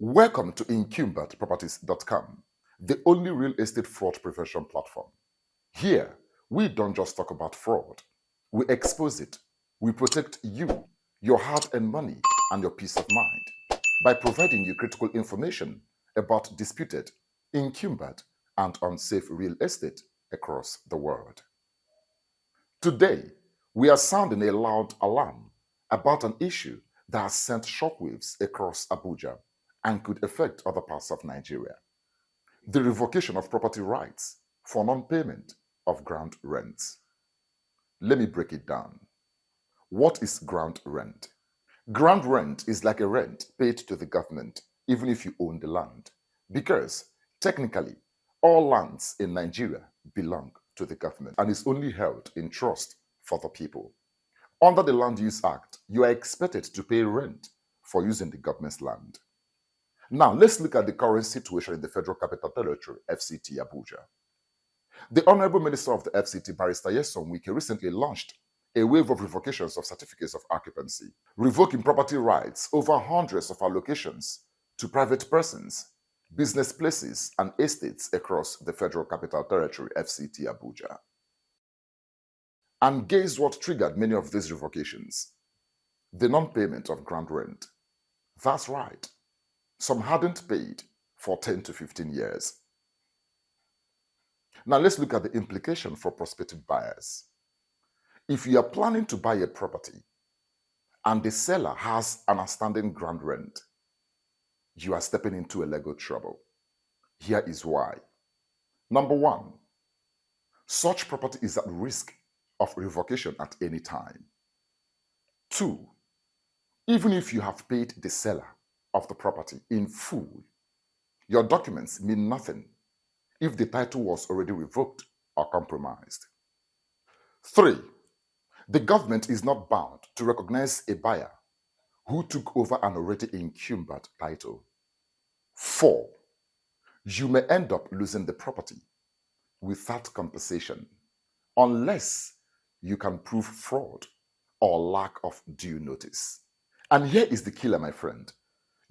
Welcome to Encumberedproperties.com, the only real estate fraud prevention platform. Here, we don't just talk about fraud, we expose it. We protect you, your heart and money, and your peace of mind by providing you critical information about disputed, encumbered, and unsafe real estate across the world. Today, we are sounding a loud alarm about an issue that has sent shockwaves across Abuja and could affect other parts of Nigeria. The revocation of property rights for non-payment of ground rents. Let me break it down. What is ground rent? Ground rent is like a rent paid to the government even if you own the land, because technically all lands in Nigeria belong to the government and is only held in trust for the people. Under the Land Use Act, you are expected to pay rent for using the government's land. Now, let's look at the current situation in the Federal Capital Territory, FCT Abuja. The Honorable Minister of the FCT, Barrister Nyesom Wike, recently launched a wave of revocations of certificates of occupancy, revoking property rights over hundreds of allocations to private persons, business places, and estates across the Federal Capital Territory, FCT Abuja. And guess what triggered many of these revocations? The non-payment of ground rent. That's right. Some hadn't paid for 10 to 15 years. Now let's look at the implication for prospective buyers. If you are planning to buy a property and the seller has an outstanding ground rent, you are stepping into a legal trouble. Here is why. Number one, such property is at risk of revocation at any time. Two, even if you have paid the seller of the property in full, your documents mean nothing if the title was already revoked or compromised. Three, the government is not bound to recognize a buyer who took over an already encumbered title. Four, you may end up losing the property without compensation unless you can prove fraud or lack of due notice. And here is the killer, my friend.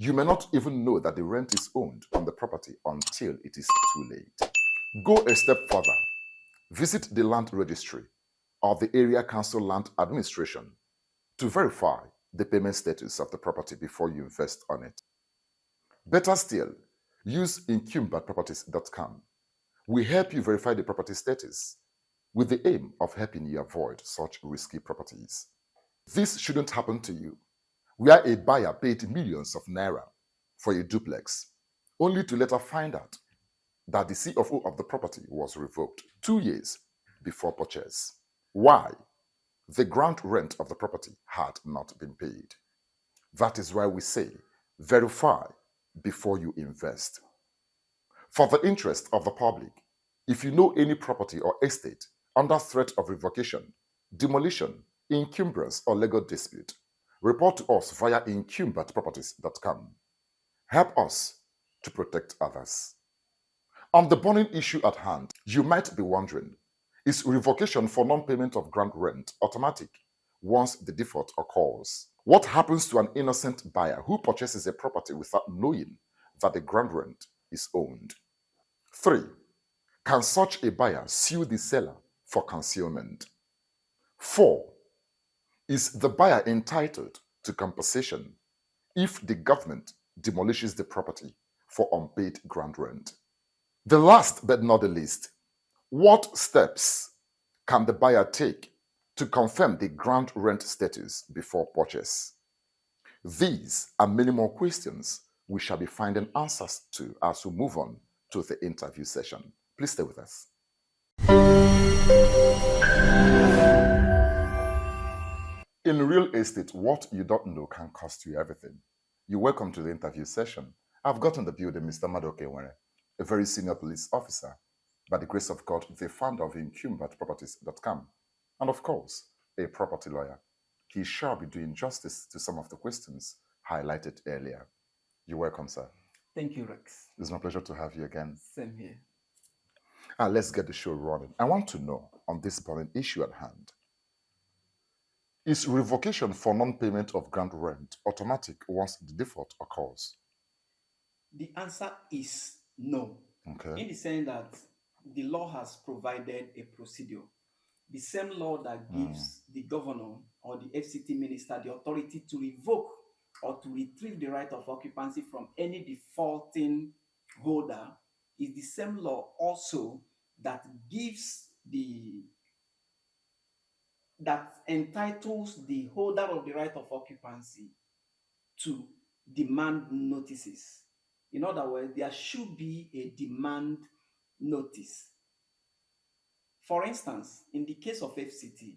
You may not even know that the rent is owned on the property until it is too late. Go a step further. Visit the land registry or the area council land administration to verify the payment status of the property before you invest on it. Better still, use Encumberedproperties.com. We help you verify the property status with the aim of helping you avoid such risky properties. This shouldn't happen to you, where a buyer paid millions of naira for a duplex, only to later find out that the CFO of the property was revoked 2 years before purchase. Why? The ground rent of the property had not been paid. That is why we say, verify before you invest. For the interest of the public, if you know any property or estate under threat of revocation, demolition, encumbrance, or legal dispute, report to us via Encumberedproperties.com. Help us to protect others. On the burning issue at hand, you might be wondering, is revocation for non-payment of ground rent automatic once the default occurs? What happens to an innocent buyer who purchases a property without knowing that the ground rent is owned? 3. Can such a buyer sue the seller for concealment? 4. Is the buyer entitled to compensation if the government demolishes the property for unpaid ground rent? The last but not the least, what steps can the buyer take to confirm the ground rent status before purchase? These and many more questions we shall be finding answers to as we move on to the interview session. Please stay with us. In real estate, what you don't know can cost you everything. You're welcome to the interview session. I've got in the building Mr. Madueke Enwere, a very senior police officer, by the grace of God, the founder of Encumberedproperties.com, and of course, a property lawyer. He shall be doing justice to some of the questions highlighted earlier. You're welcome, sir. Thank you, Rex. It's my pleasure to have you again. Same here. Let's get the show running. I want to know, on this burning issue at hand, is revocation for non-payment of ground rent automatic once the default occurs? The answer is no, Okay. in the sense that the law has provided a procedure. The same law that Mm, gives the governor or the FCT minister the authority to revoke or to retrieve the right of occupancy from any defaulting holder is the same law also that gives the that entitles the holder of the right of occupancy to demand notices. In other words, there should be a demand notice. For instance, in the case of FCT,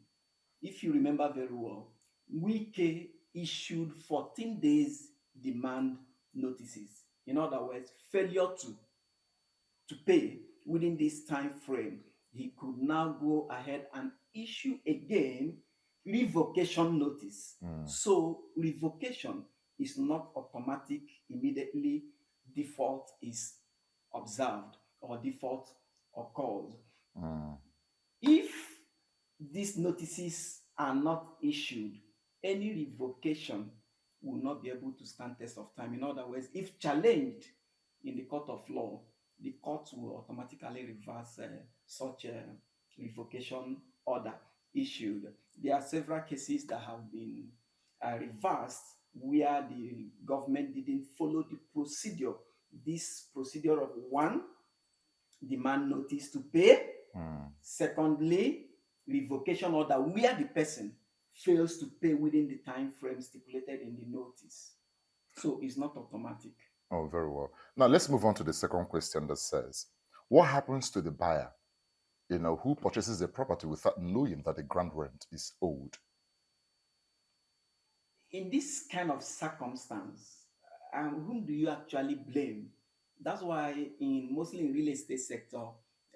if you remember very well, Wike issued 14 days demand notices. In other words, failure to pay within this time frame, he could now go ahead and issue again revocation notice. mm, So revocation is not automatic immediately default is observed or default occurs. mm. If these notices are not issued, any revocation will not be able to stand test of time. In other words, if challenged in the court of law, the court will automatically reverse such a revocation order issued. There are several cases that have been reversed where the government didn't follow the procedure. This procedure of one, demand notice to pay. Mm. Secondly, revocation order where the person fails to pay within the time frame stipulated in the notice. So it's not automatic. Oh, very well. Now let's move on to the second question that says, what happens to the buyer, who purchases a property without knowing that the ground rent is owed? In this kind of circumstance, whom do you actually blame? That's why mostly in real estate sector,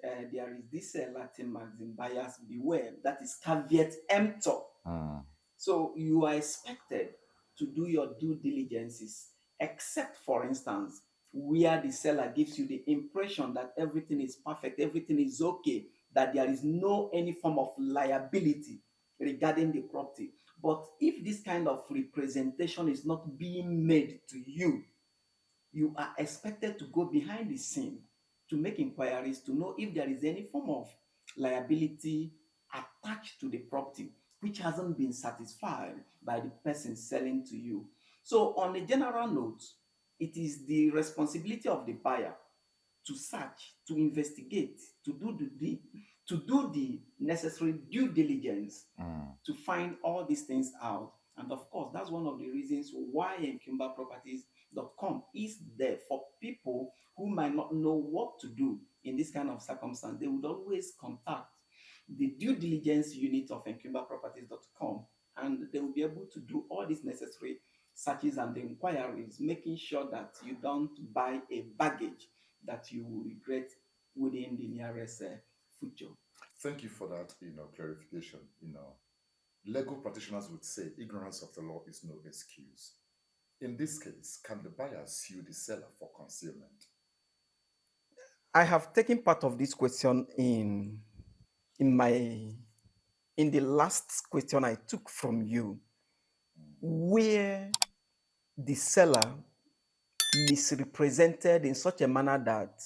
there is this Latin maxim, buyers beware, that is caveat emptor. Mm, So you are expected to do your due diligences, except for instance, where the seller gives you the impression that everything is perfect, everything is okay, that there is no any form of liability regarding the property. But if this kind of representation is not being made to you, you are expected to go behind the scene to make inquiries to know if there is any form of liability attached to the property which hasn't been satisfied by the person selling to you. So, on a general note, it is the responsibility of the buyer to search, to investigate, to do the necessary due diligence mm, to find all these things out. And of course, that's one of the reasons why encumberproperties.com is there for people who might not know what to do in this kind of circumstance. They would always contact the due diligence unit of encumberproperties.com, and they will be able to do all these necessary searches and inquiries, making sure that you don't buy a baggage that you will regret within the nearest future. Thank you for that, clarification. Legal practitioners would say ignorance of the law is no excuse. In this case, can the buyer sue the seller for concealment? I have taken part of this question in my in the last question I took from you, where the seller misrepresented in such a manner that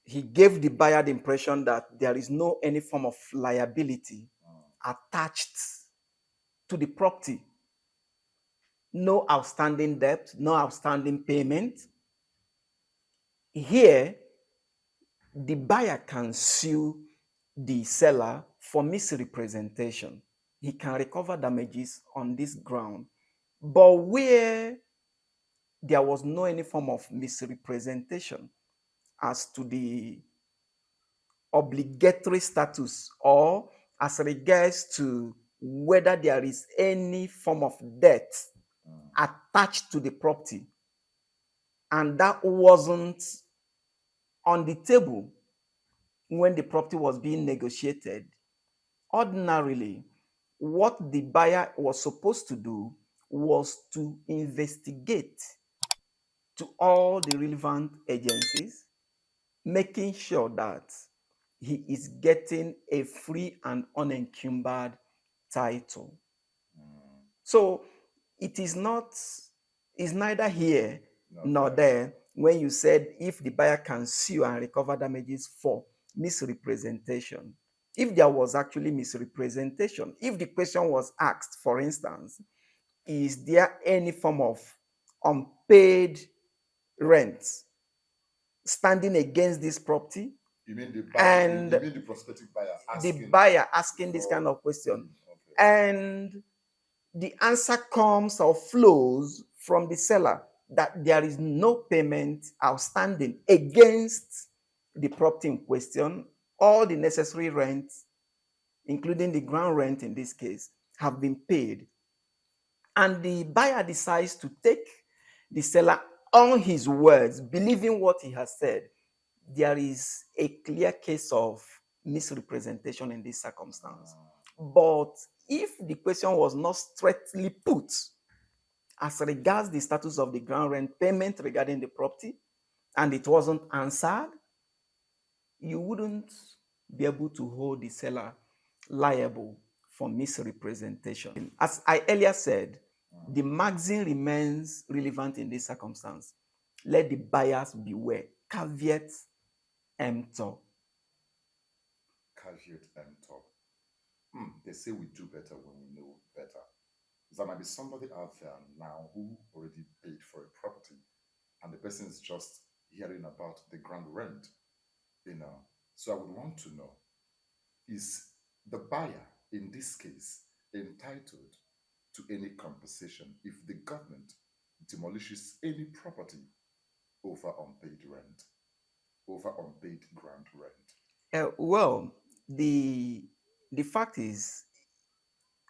he gave the buyer the impression that there is no any form of liability attached to the property, no outstanding debt, no outstanding payment. Here, the buyer can sue the seller for misrepresentation. He can recover damages on this ground. But where there was no any form of misrepresentation as to the obligatory status or as regards to whether there is any form of debt attached to the property, and that wasn't on the table when the property was being negotiated, ordinarily, what the buyer was supposed to do was to investigate to all the relevant agencies, making sure that he is getting a free and unencumbered title. So it is not, is neither here nor there when you said if the buyer can sue and recover damages for misrepresentation. If there was actually misrepresentation, if the question was asked, for instance, is there any form of unpaid rent standing against this property? You mean the buyer? And You mean the prospective buyer the asking buyer asking this kind of question. Okay. And the answer comes or flows from the seller that there is no payment outstanding against the property in question. All the necessary rent, including the ground rent in this case, have been paid. And the buyer decides to take the seller on his words, believing what he has said. There is a clear case of misrepresentation in this circumstance. But if the question was not straightly put as regards the status of the ground rent payment regarding the property, and it wasn't answered, you wouldn't be able to hold the seller liable for misrepresentation. As I earlier said, the maxim remains relevant in this circumstance. Let the buyers beware. Caveat emptor. Caveat emptor. They say we do better when we know better. There might be somebody out there now who already paid for a property and the person is just hearing about the ground rent, So I would want to know, is the buyer in this case entitled to any compensation if the government demolishes any property over unpaid rent, over unpaid ground rent? Well, the fact is,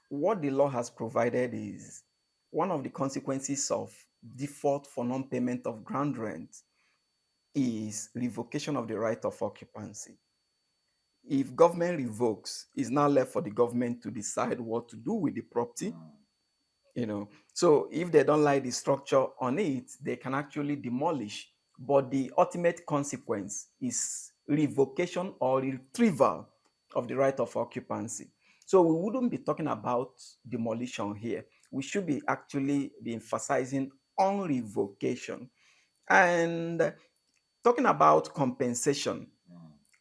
what the law has provided is one of the consequences of default for non-payment of ground rent is revocation of the right of occupancy. If government revokes, it's now left for the government to decide what to do with the property. So if they don't like the structure on it, they can actually demolish. But the ultimate consequence is revocation or retrieval of the right of occupancy. So we wouldn't be talking about demolition here. We should be actually be emphasizing on revocation. And talking about compensation,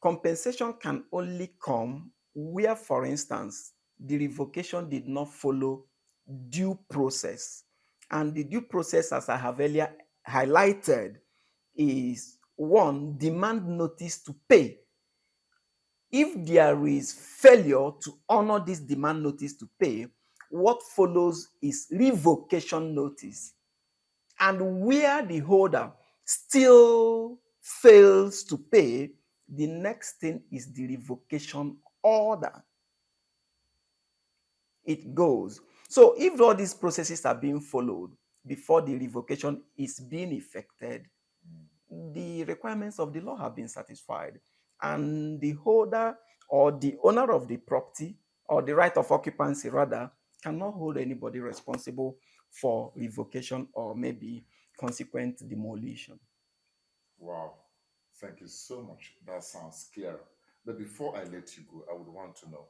compensation can only come where, for instance, the revocation did not follow due process. And the due process, as I have earlier highlighted, is one, demand notice to pay. If there is failure to honor this demand notice to pay, what follows is revocation notice. And where the holder still fails to pay, the next thing is the revocation order. It goes. So if all these processes are being followed before the revocation is being effected, the requirements of the law have been satisfied, and the holder or the owner of the property, or the right of occupancy rather, cannot hold anybody responsible for revocation or maybe consequent demolition. Wow. Thank you so much. That sounds clear. But before I let you go, I would want to know,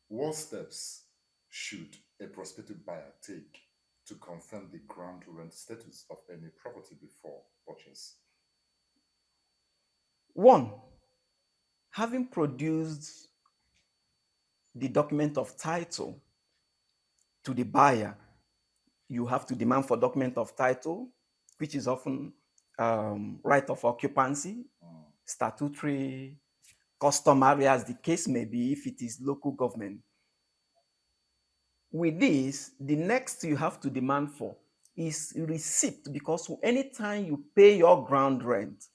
what steps should a prospective buyer take to confirm the ground rent status of any property before purchase? One, having produced the document of title to the buyer, you have to demand for document of title, which is often right of occupancy, statutory, customary, as the case may be, if it is local government. With this, the next you have to demand for is receipt, because anytime you pay your ground rent,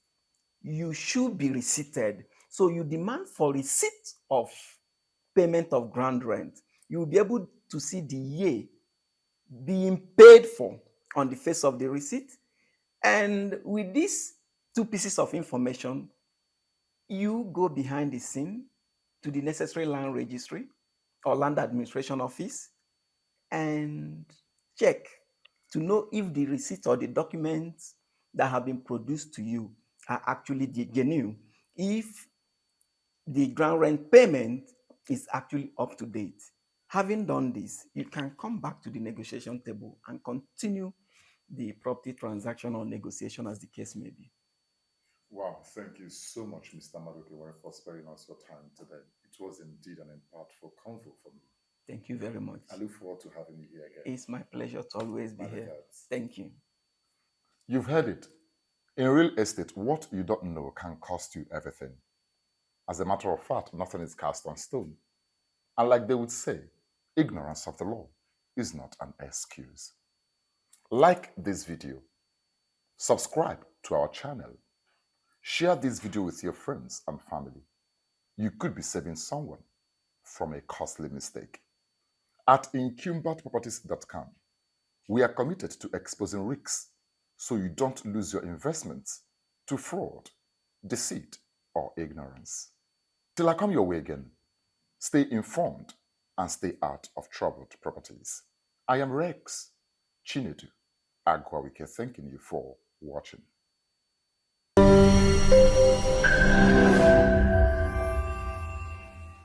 you should be receipted. So you demand for receipt of payment of ground rent. You will be able to see the year being paid for on the face of the receipt. And with these two pieces of information, you go behind the scene to the necessary land registry or land administration office and check to know if the receipt or the documents that have been produced to you are actually genuine, if the ground rent payment is actually up to date. Having done this, you can come back to the negotiation table and continue the property transaction or negotiation, as the case may be. Wow, thank you so much, Mr. Madueke Enwere, for sparing us your time today. It was indeed an impactful convo for me. Thank you very much. I look forward to having you here again. It's my pleasure to always be My here. regards. Thank you. You've heard it. In real estate, what you don't know can cost you everything. As a matter of fact, nothing is cast on stone. And like they would say, ignorance of the law is not an excuse. Like this video, subscribe to our channel, share this video with your friends and family. You could be saving someone from a costly mistake. At incumbedproperties.com, we are committed to exposing risks so you don't lose your investments to fraud, deceit, or ignorance. Till I come your way again, stay informed and stay out of troubled properties. I am Rex Chinedu Agwawike, thanking you for watching.